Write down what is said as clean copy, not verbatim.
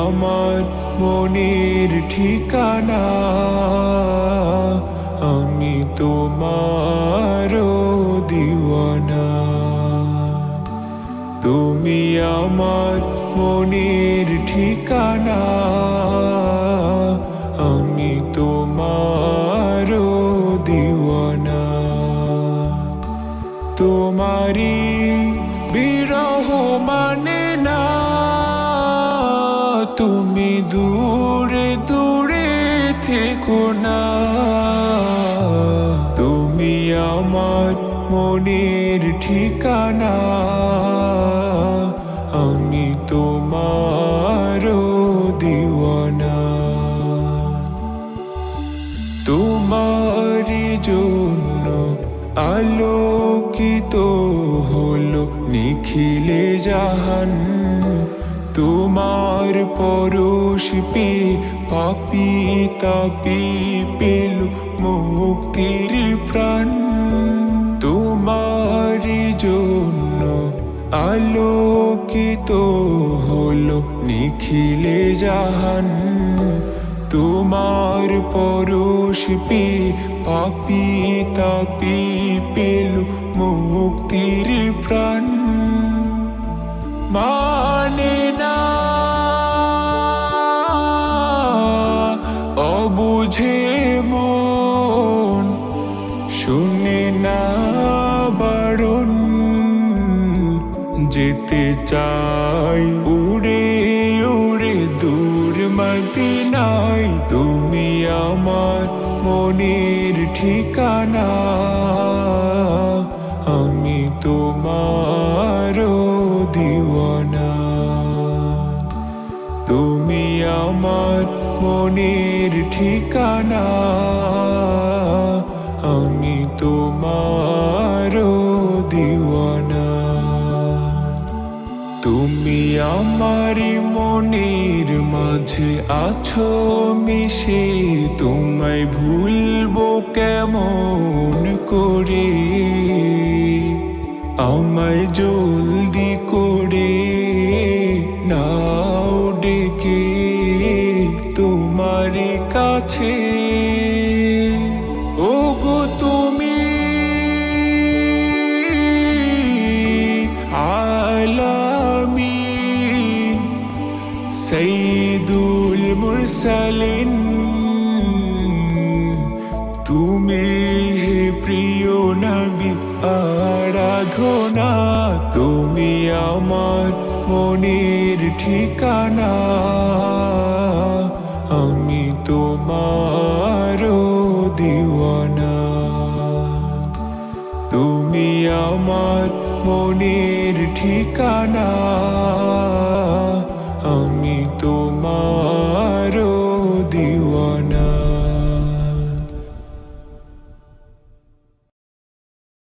আমার মনের ঠিকানা, আমি তোমার দিওয়ানা। তুমি আমার মনের ঠিকানা, আমি তোমার দিওয়ানা। তোমারি বিরহ মানে না, তুমি দূরে দূরে থেকো না। তুমি আমার মনের ঠিকানা, আমি তোমার দিওয়ানা। তোমারি জন্য আলোকিত হলো নিখিলে জাহান, তোমার পরশ পেয়ে পাপী তাপী পেল মুক্তির প্রাণ। তোমারি জন্য আলোকিত হলো নিখিলে জাহান, তোমার পরশ পেয়ে পাপী তাপী পেল মুক্তির প্রাণ। মানে না অবুঝে মন, শুনে না বারণ, যেতে চাই উড়ে উড়ে দূর মদিনায়। তুমি আমার মনের ঠিকানা, আমি তোমার দিওয়ানা। তুমি আমার মনের ঠিকানা, আমি তোমার দিওয়ানা। তুমি আমার মনের মাঝে আছো মিশে, তোমায় ভুলবো কেমন করে। আমায় জলদি করে নাও ডেকে তোমার কাছে। ওগো তুমি আলামিন, সাইয়্যিদুল মুরসালিন, তুমি হে প্রিয় নবী আরাধনা। তুমি আমার মনের ঠিকানা, আমি তোমার দিওয়ানা। তুমি আমার মনের ঠিকানা, আমি তোমার